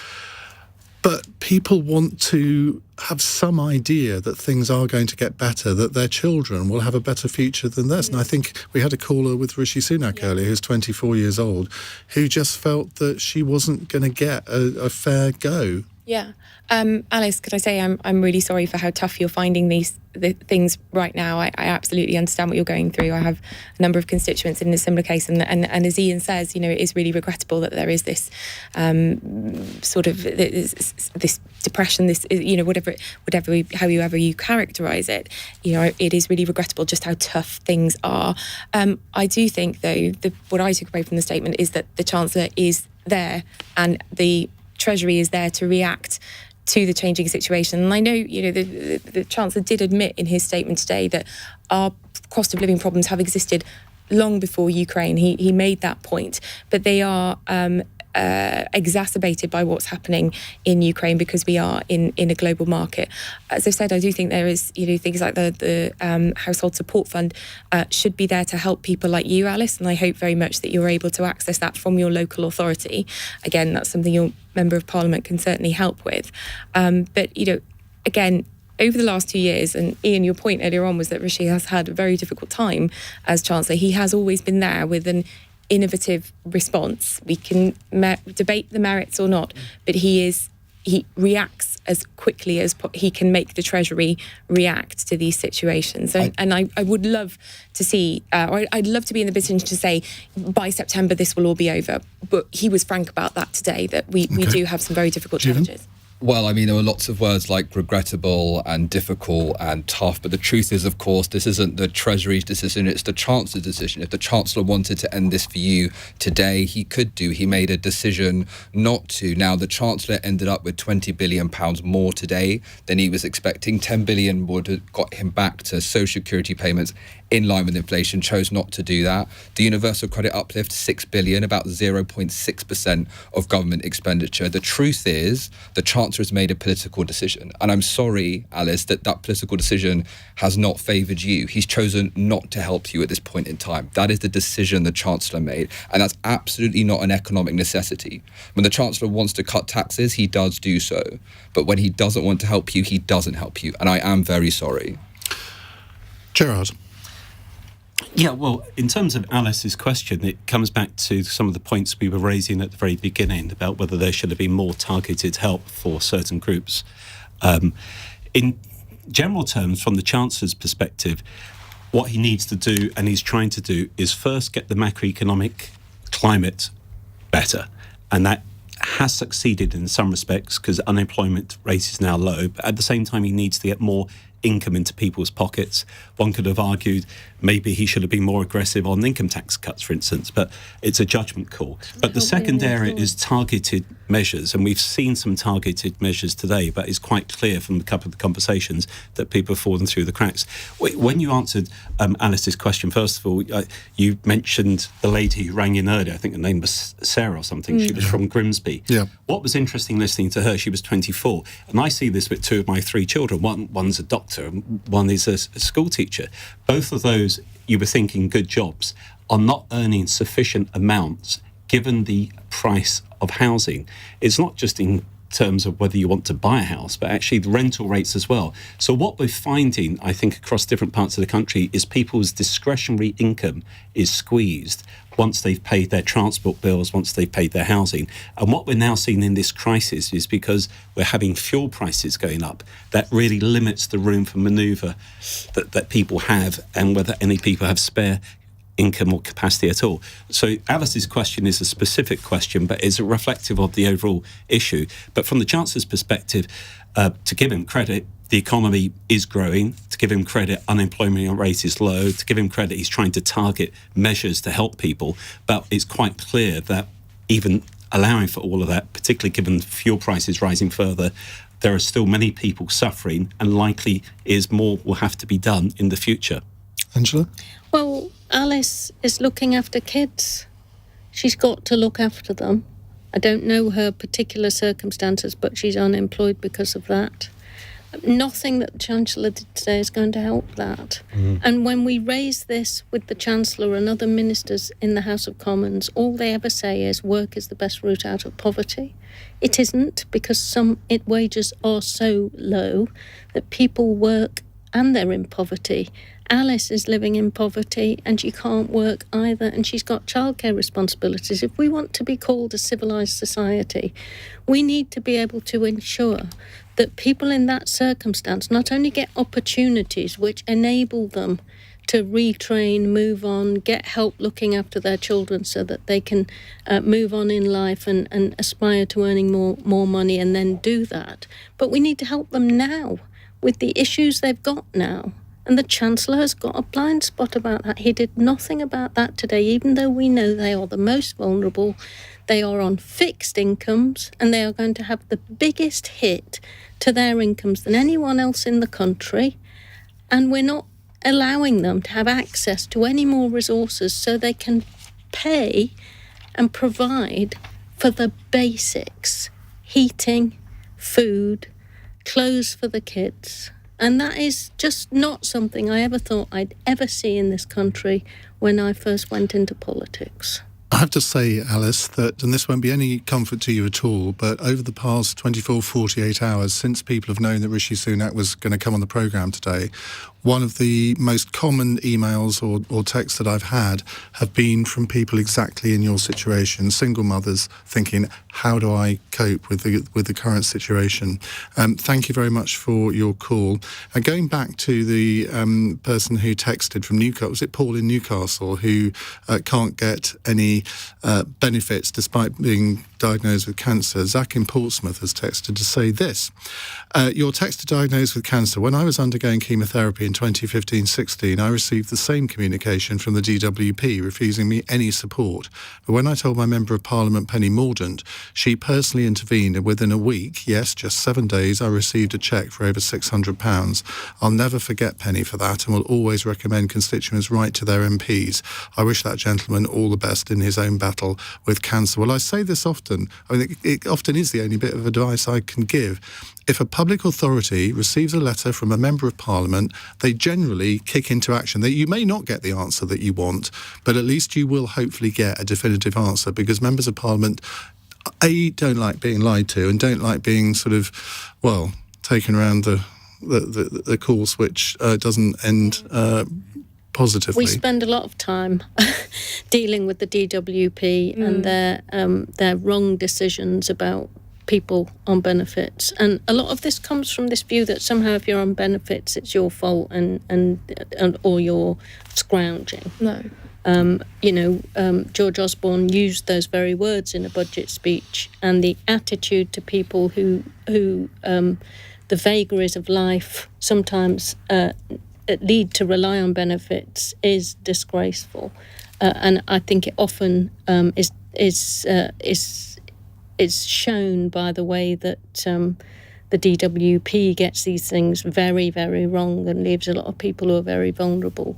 But people want to have some idea that things are going to get better, that their children will have a better future than this. And I think we had a caller with Rishi Sunak earlier, who's 24 years old, who just felt that she wasn't going to get a fair go. Yeah. Alice, could I say I'm really sorry for how tough you're finding the things right now. I absolutely understand what you're going through. I have a number of constituents in a similar case, and as Iain says, it is really regrettable that there is this sort of this depression, this however you characterise it. It is really regrettable just how tough things are. I do think, though, what I took away from the statement is that the Chancellor is there and the Treasury is there to react to the changing situation. And I know, the Chancellor did admit in his statement today that our cost of living problems have existed long before Ukraine. He made that point, but they are exacerbated by what's happening in Ukraine because we are in a global market. As I've said, I do think there is, things like the household support fund should be there to help people like you, Alice, and I hope very much that you're able to access that from your local authority. Again, that's something your Member of Parliament can certainly help with. But, again, over the last 2 years, and Iain, your point earlier on was that Rishi has had a very difficult time as Chancellor. He has always been there with an innovative response. We can debate the merits or not, but he reacts as quickly as he can make the Treasury react to these situations. And I would love to see, or I'd love to be in the position to say, by September this will all be over. But he was frank about that today, that we do have some very difficult challenges. Well, there were lots of words like regrettable and difficult and tough, but the truth is, of course, this isn't the Treasury's decision, it's the Chancellor's decision. If the Chancellor wanted to end this for you today, he could do. He made a decision not to. Now, the Chancellor ended up with £20 billion more today than he was expecting. 10 billion would have got him back to social security payments in line with inflation, chose not to do that. The universal credit uplift, 6 billion, about 0.6% of government expenditure. The truth is, the Chancellor Chancellor has made a political decision. And I'm sorry, Alice, that political decision has not favoured you. He's chosen not to help you at this point in time. That is the decision the Chancellor made. And that's absolutely not an economic necessity. When the Chancellor wants to cut taxes, he does do so. But when he doesn't want to help you, he doesn't help you. And I am very sorry. Gerard. Yeah, well, in terms of Alice's question, it comes back to some of the points we were raising at the very beginning about whether there should have been more targeted help for certain groups. In general terms, from the Chancellor's perspective, what he needs to do, and he's trying to do, is first get the macroeconomic climate better. And that has succeeded in some respects because unemployment rate is now low. But at the same time, he needs to get more income into people's pockets. One could have argued maybe he should have been more aggressive on income tax cuts, for instance, but it's a judgment call. But the second area is targeted measures, and we've seen some targeted measures today, but it's quite clear from a couple of the conversations that people have fallen through the cracks. When you answered Alice's question, first of all, you mentioned the lady who rang in earlier. I think her name was Sarah or something. She was from Grimsby. Yeah. What was interesting listening to her, she was 24, and I see this with two of my three children. One's a doctor and one is a school teacher. Both of those, you were thinking good jobs, are not earning sufficient amounts given the price of housing. It's not just in terms of whether you want to buy a house, but actually the rental rates as well. So what we're finding, I think, across different parts of the country is people's discretionary income is squeezed once they've paid their transport bills, once they've paid their housing. And what we're now seeing in this crisis is because we're having fuel prices going up, that really limits the room for manoeuvre that people have and whether any people have spare income or capacity at all. So Alice's question is a specific question, but is reflective of the overall issue. But from the Chancellor's perspective, to give him credit, the economy is growing. To give him credit, unemployment rate is low. To give him credit, he's trying to target measures to help people. But it's quite clear that even allowing for all of that, particularly given fuel prices rising further, there are still many people suffering, and likely is more will have to be done in the future. Angela? Well, Alice is looking after kids. She's got to look after them. I don't know her particular circumstances, but she's unemployed because of that. Nothing that the Chancellor did today is going to help that. And when we raise this with the Chancellor and other ministers in the House of Commons, all they ever say is work is the best route out of poverty. It isn't, because some wages are so low that people work and they're in poverty. Alice is living in poverty and she can't work either, and she's got childcare responsibilities. If we want to be called a civilized society, we need to be able to ensure that people in that circumstance not only get opportunities which enable them to retrain, move on, get help looking after their children so that they can move on in life and aspire to earning more money and then do that. But we need to help them now with the issues they've got now. And the Chancellor has got a blind spot about that. He did nothing about that today, even though we know they are the most vulnerable. They are on fixed incomes, and they are going to have the biggest hit to their incomes than anyone else in the country. And we're not allowing them to have access to any more resources so they can pay and provide for the basics: heating, food, clothes for the kids. And that is just not something I ever thought I'd ever see in this country when I first went into politics. I have to say, Alice, that, and this won't be any comfort to you at all, but over the past 24, 48 hours, since people have known that Rishi Sunak was going to come on the programme today, one of the most common emails or texts that I've had have been from people exactly in your situation, single mothers thinking, how do I cope with the current situation? Thank you very much for your call. And going back to the person who texted from Newcastle, was it Paul in Newcastle, who can't get any benefits despite being diagnosed with cancer? Zach in Portsmouth has texted to say this. Your text to diagnosed with cancer. When I was undergoing chemotherapy in 2015-16, I received the same communication from the DWP, refusing me any support. But when I told my Member of Parliament, Penny Mordaunt, she personally intervened, and within a week, yes, just 7 days, I received a cheque for over £600. I'll never forget Penny for that, and will always recommend constituents write to their MPs. I wish that gentleman all the best in his own battle with cancer. Well, I say this often, important. I mean, it often is the only bit of advice I can give. If a public authority receives a letter from a member of parliament, they generally kick into action. You may not get the answer that you want, but at least you will hopefully get a definitive answer, because members of parliament, A, don't like being lied to and don't like being sort of, well, taken around the course which doesn't end positively. We spend a lot of time dealing with the DWP and their wrong decisions about people on benefits, and a lot of this comes from this view that somehow if you're on benefits it's your fault and or you're scrounging. No. George Osborne used those very words in a budget speech, and the attitude to people who the vagaries of life sometimes lead to rely on benefits is disgraceful, and I think it often is shown by the way that the DWP gets these things very, very wrong and leaves a lot of people who are very vulnerable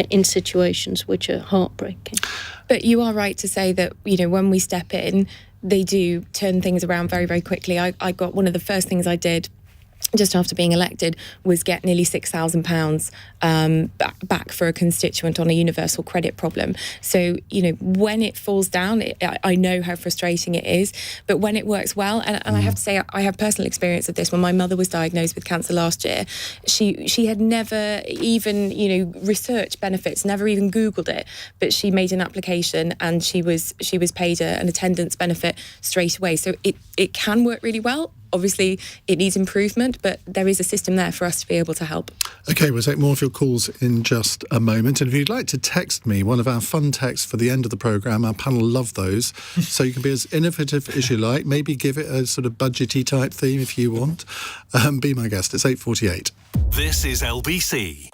in situations which are heartbreaking. But you are right to say that, when we step in, they do turn things around very, very quickly. I got one of the first things I did just after being elected was get nearly £6,000 back for a constituent on a universal credit problem. So, when it falls down, I know how frustrating it is, but when it works well, and I have to say, I have personal experience of this. When my mother was diagnosed with cancer last year, she had never even, researched benefits, never even Googled it, but she made an application and she was paid an attendance benefit straight away. So it can work really well. Obviously, it needs improvement, but there is a system there for us to be able to help. OK, we'll take more of your calls in just a moment. And if you'd like to text me one of our fun texts for the end of the programme, our panel love those. So you can be as innovative as you like. Maybe give it a sort of budgety type theme if you want. Be my guest. It's 8:48. This is LBC.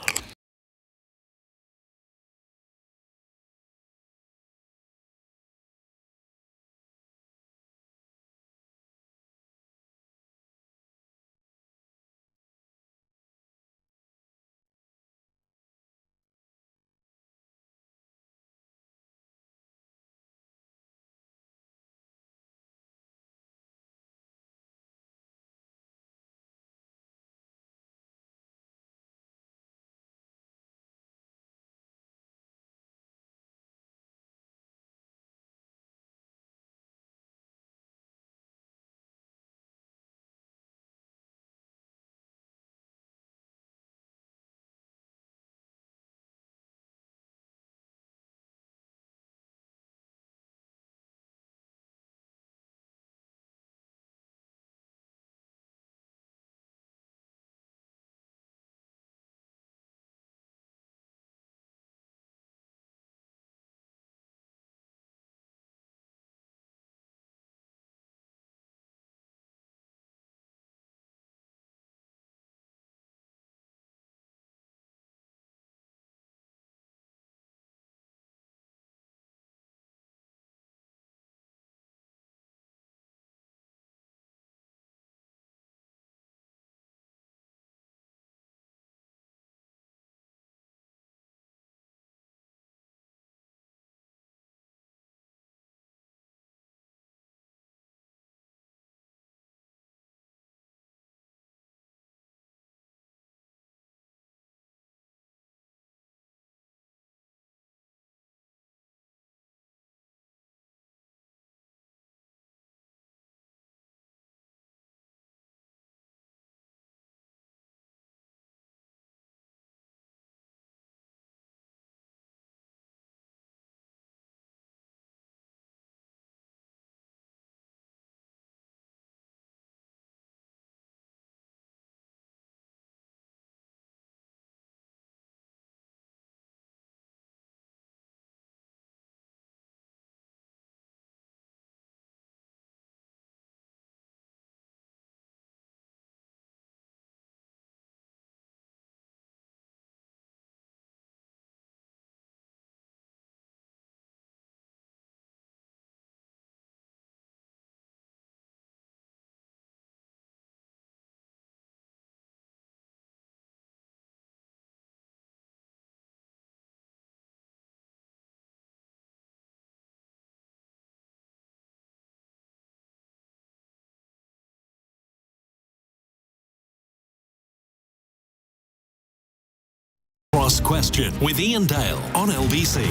Question with Iain Dale on LBC.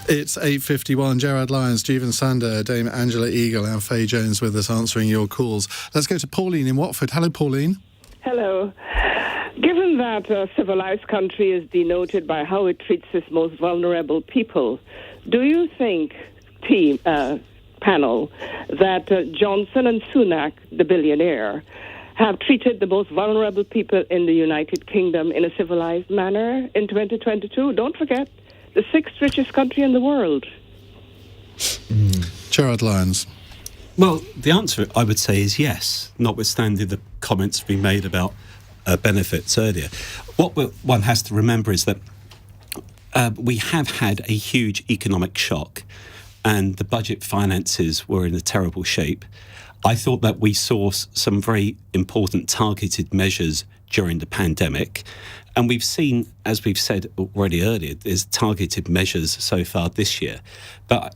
It's 8:51. Gerard Lyons, Jeevun Sandher, Dame Angela Eagle and Faye Jones with us answering your calls. Let's go to Pauline in Watford. Hello, Pauline. Hello. Given that a civilized country is denoted by how it treats its most vulnerable people, do you think, panel, that Johnson and Sunak, the billionaire, have treated the most vulnerable people in the United Kingdom in a civilized manner in 2022? Don't forget, the sixth richest country in the world. Gerard Lyons. Well, the answer, I would say, is yes, notwithstanding the comments we made about benefits earlier. What one has to remember is that we have had a huge economic shock and the budget finances were in a terrible shape. I thought that we saw some very important targeted measures during the pandemic. And we've seen, as we've said already earlier, there's targeted measures so far this year. But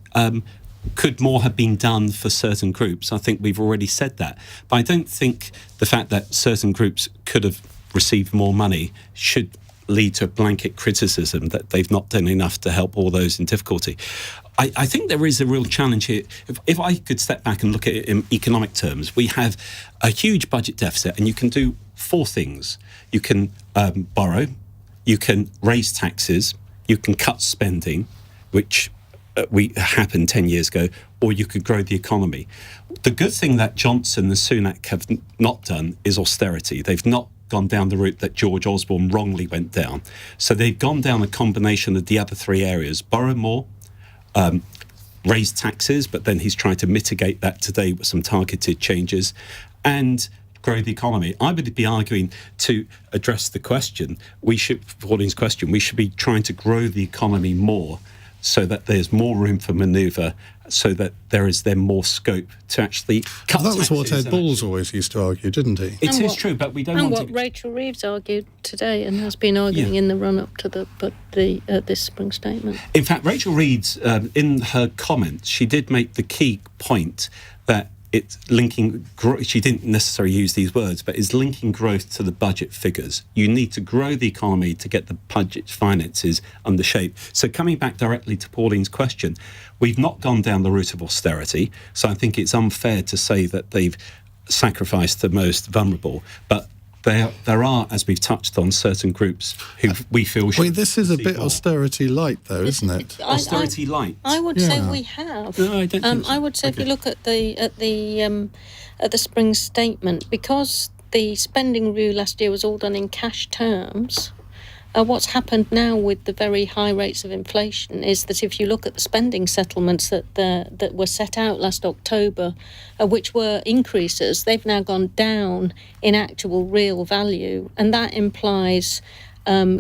could more have been done for certain groups? I think we've already said that. But I don't think the fact that certain groups could have received more money should lead to a blanket criticism that they've not done enough to help all those in difficulty. I think there is a real challenge here. If I could step back and look at it in economic terms, we have a huge budget deficit and you can do four things. You can borrow, you can raise taxes, you can cut spending, which happened 10 years ago, or you could grow the economy. The good thing that Johnson and Sunak have not done is austerity. They've not gone down the route that George Osborne wrongly went down. So they've gone down a combination of the other three areas: borrow more, raise taxes, but then he's trying to mitigate that today with some targeted changes, and grow the economy. I would be arguing, to address the question, Pauline's question, we should be trying to grow the economy more so that there's more room for manoeuvre, so that there is then more scope to actually cut That was what taxes Ed Balls always used to argue, didn't he? It is true, but we don't and want what to... Rachel Reeves argued today and has been arguing in the run-up to this spring statement. In fact, Rachel Reeves, in her comments, she did make the key point that it's linking, she didn't necessarily use these words, but is linking growth to the budget figures. You need to grow the economy to get the budget finances under shape. So coming back directly to Pauline's question, we've not gone down the route of austerity, so I think it's unfair to say that they've sacrificed the most vulnerable, but there are, as we've touched on, certain groups who we feel should... Well, this is a bit austerity light, though, isn't it? Austerity light? I would say we have. No, I don't think so. I would say if you look at the spring statement, because the spending review last year was all done in cash terms, what's happened now with the very high rates of inflation is that if you look at the spending settlements that were set out last October, which were increases, they've now gone down in actual real value, and that implies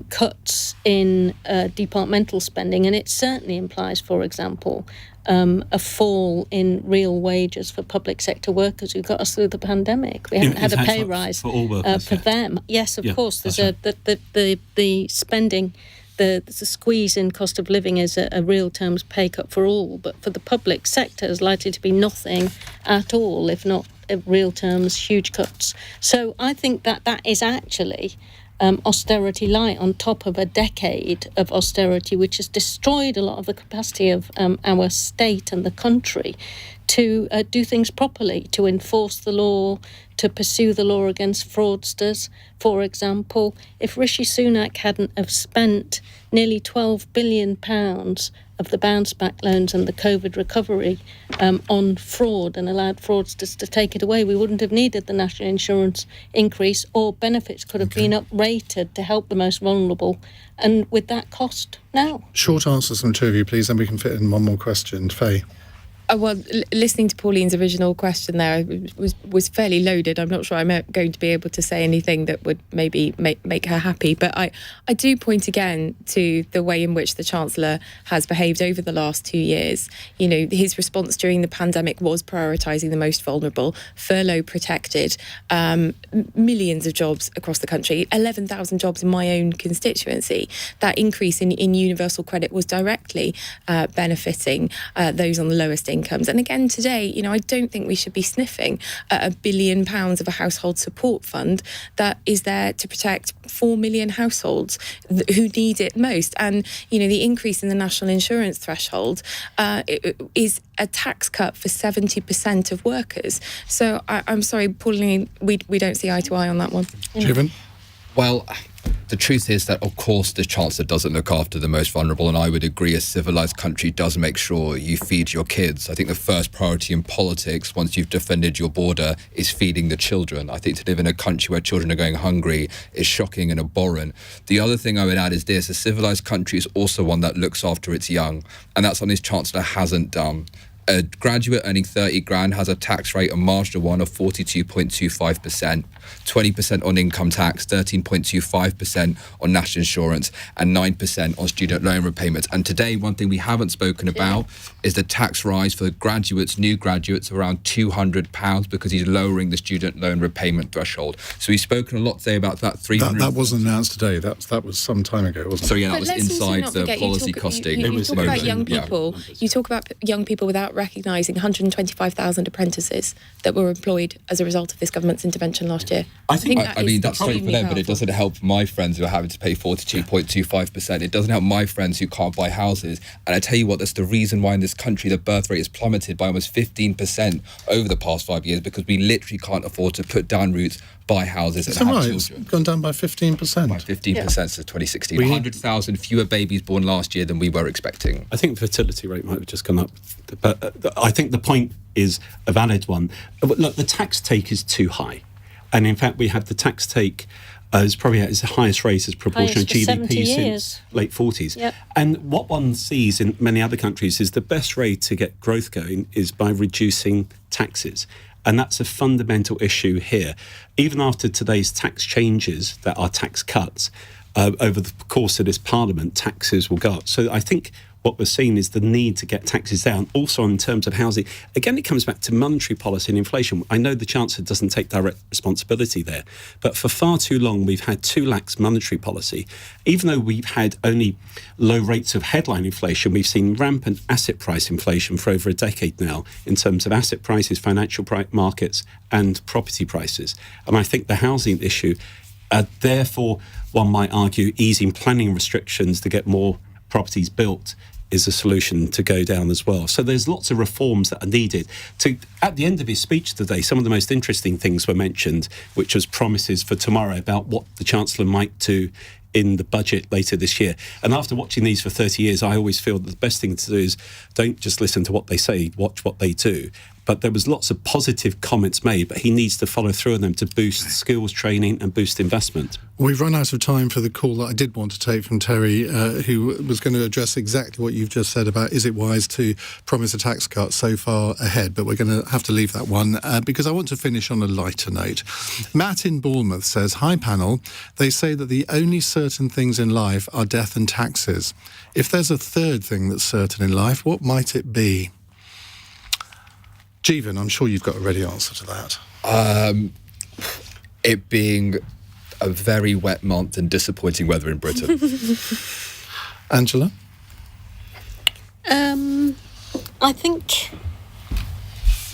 cuts in departmental spending, and it certainly implies, for example, a fall in real wages for public sector workers who got us through the pandemic. We haven't had a pay rise for all workers, for them. Yes, of course. There's the spending, the squeeze in cost of living is a real terms pay cut for all, but for the public sector is likely to be nothing at all, if not real terms huge cuts. So I think that is actually austerity light on top of a decade of austerity, which has destroyed a lot of the capacity of our state and the country to do things properly, to enforce the law, to pursue the law against fraudsters. For example, if Rishi Sunak hadn't have spent nearly £12 billion of the bounce back loans and the COVID recovery on fraud and allowed fraudsters to take it away, we wouldn't have needed the national insurance increase, or benefits could have been uprated to help the most vulnerable, and with that cost now. Short answers from two of you, please, then we can fit in one more question. Faye. Well, listening to Pauline's original question there was fairly loaded. I'm not sure I'm going to be able to say anything that would maybe make her happy. But I do point again to the way in which the Chancellor has behaved over the last 2 years. You know, his response during the pandemic was prioritising the most vulnerable, furlough protected, millions of jobs across the country, 11,000 jobs in my own constituency. That increase in universal credit was directly benefiting those on the lowest incomes. And again, today, I don't think we should be sniffing at £1 billion of a household support fund that is there to protect 4 million households who need it most. And, the increase in the national insurance threshold is a tax cut for 70% of workers. So I'm sorry, Pauline, we don't see eye to eye on that one. Jeevun? Well, the truth is that, of course, the Chancellor doesn't look after the most vulnerable, and I would agree a civilised country does make sure you feed your kids. I think the first priority in politics, once you've defended your border, is feeding the children. I think to live in a country where children are going hungry is shocking and abhorrent. The other thing I would add is this: a civilised country is also one that looks after its young, and that's something this Chancellor hasn't done. A graduate earning 30 grand has a tax rate on marginal one of 42.25%, 20% on income tax, 13.25% on national insurance, and 9% on student loan repayments. And today, one thing we haven't spoken about is the tax rise for graduates, new graduates, around £200 because he's lowering the student loan repayment threshold. So we've spoken a lot today about that 300. That wasn't announced today. That was some time ago, wasn't it? So yeah, that was inside the policy costing. You talk about young people. You talk about young people without recognising 125,000 apprentices that were employed as a result of this government's intervention last year. I mean, that's great for them, but it doesn't help my friends who are having to pay 42.25%. It doesn't help my friends who can't buy houses. And I tell you what, that's the reason why in this country the birth rate has plummeted by almost 15% over the past 5 years, because we literally can't afford to put down roots, buy houses and have children. It's gone down by 15%. By 15% since 2016. 100,000 fewer babies born last year than we were expecting. I think the fertility rate might have just gone up. But I think the point is a valid one. Look, the tax take is too high. And in fact, we have the tax take is probably at its highest rate as proportion of GDP since late 40s. Yep. And what one sees in many other countries is the best way to get growth going is by reducing taxes. And that's a fundamental issue here. Even after today's tax changes that are tax cuts, over the course of this parliament, taxes will go up. So I think what we're seeing is the need to get taxes down. Also, in terms of housing, again, it comes back to monetary policy and inflation. I know the Chancellor doesn't take direct responsibility there, but for far too long, we've had too lax monetary policy. Even though we've had only low rates of headline inflation, we've seen rampant asset price inflation for over a decade now in terms of asset prices, financial markets, and property prices. And I think the housing issue, therefore, one might argue easing planning restrictions to get more properties built is a solution to go down as well. So there's lots of reforms that are needed. At the end of his speech today, some of the most interesting things were mentioned, which was promises for tomorrow about what the Chancellor might do in the budget later this year. And after watching these for 30 years, I always feel that the best thing to do is don't just listen to what they say, watch what they do. But there was lots of positive comments made, but he needs to follow through on them to boost skills training and boost investment. We've run out of time for the call that I did want to take from Terry, who was going to address exactly what you've just said about is it wise to promise a tax cut so far ahead, but we're going to have to leave that one because I want to finish on a lighter note. Matt in Bournemouth says, "Hi panel, they say that the only certain things in life are death and taxes. If there's a third thing that's certain in life, what might it be?" Jeevun, I'm sure you've got a ready answer to that. It being a very wet month and disappointing weather in Britain. Angela? I think...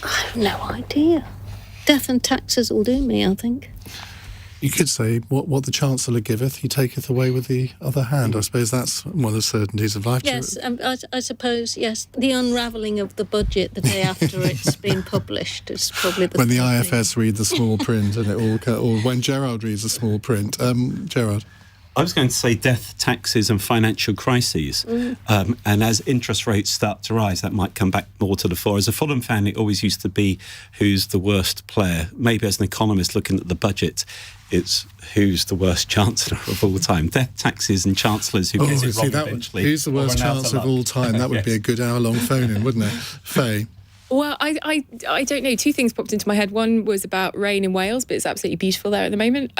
I have no idea. Death and taxes will do me, I think. You could say, what the Chancellor giveth, he taketh away with the other hand. I suppose that's one of the certainties of life. Yes, I suppose, yes. The unravelling of the budget the day after it's been published is probably the when the thing. IFS read the small print and it all, or when Gerard reads the small print. Gerard? I was going to say death, taxes and financial crises. And as interest rates start to rise, that might come back more to the fore. As a Fulham fan, it always used to be who's the worst player. Maybe as an economist looking at the budget, it's who's the worst Chancellor of all time. Death, taxes and Chancellors who gets it wrong eventually. Who's the worst Chancellor of all time? That would be a good hour-long phone-in, wouldn't it? Faye? Well, I don't know. Two things popped into my head. One was about rain in Wales, but it's absolutely beautiful there at the moment.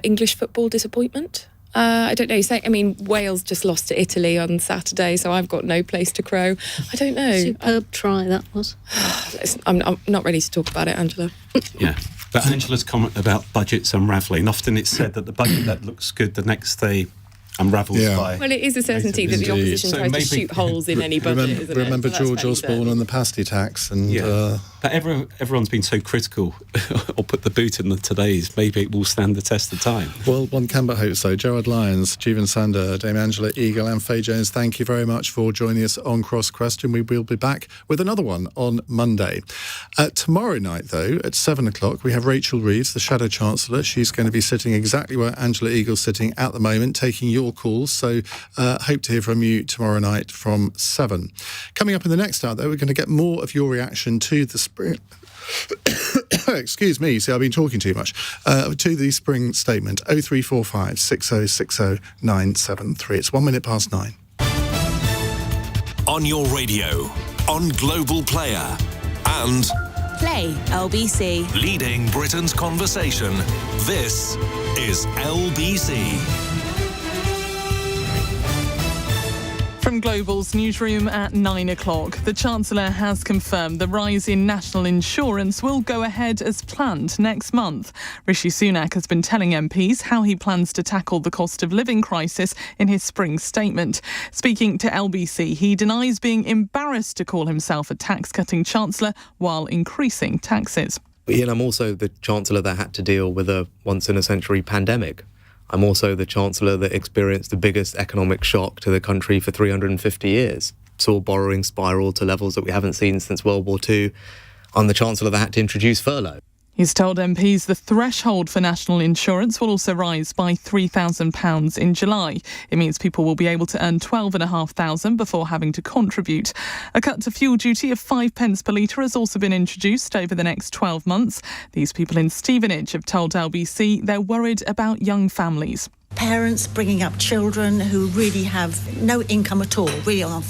English football disappointment. I don't know. Wales just lost to Italy on Saturday, so I've got no place to crow. I don't know. Superb try that was. I'm not ready to talk about it, Angela. Yeah. But Angela's comment about budgets unravelling, often it's said that the budget that looks good the next day unravels by... Well, it is a certainty that the opposition tries to shoot holes in any budget, isn't it? Remember George Osborne and the pasty tax? And But everyone's been so critical or put the boot in the today's. Maybe it will stand the test of time. Well, one can but hope so. Gerard Lyons, Jeevun Sandher, Dame Angela Eagle and Faye Jones, thank you very much for joining us on Cross Question. We will be back with another one on Monday. Tomorrow night, though, at 7 o'clock, we have Rachel Reeves, the Shadow Chancellor. She's going to be sitting exactly where Angela Eagle's sitting at the moment, taking your calls. So hope to hear from you tomorrow night from 7. Coming up in the next hour, though, we're going to get more of your reaction to the spring... Excuse me, see, I've been talking too much. To the spring statement, 0345 6060 973. It's 1 minute past 9. On your radio, on Global Player, and Play LBC. leading Britain's conversation. This is LBC. From Global's newsroom at 9 o'clock, the Chancellor has confirmed the rise in national insurance will go ahead as planned next month. Rishi Sunak has been telling MPs how he plans to tackle the cost of living crisis in his spring statement. Speaking to LBC, he denies being embarrassed to call himself a tax-cutting Chancellor while increasing taxes. Iain, I'm also the Chancellor that had to deal with a once-in-a-century pandemic. I'm also the Chancellor that experienced the biggest economic shock to the country for 350 years. Saw borrowing spiral to levels that we haven't seen since World War II. I'm the Chancellor that had to introduce furlough. He's told MPs the threshold for national insurance will also rise by £3,000 in July. It means people will be able to earn £12,500 before having to contribute. A cut to fuel duty of 5p per litre has also been introduced over the next 12 months. These people in Stevenage have told LBC they're worried about young families. Parents bringing up children who really have no income at all, really on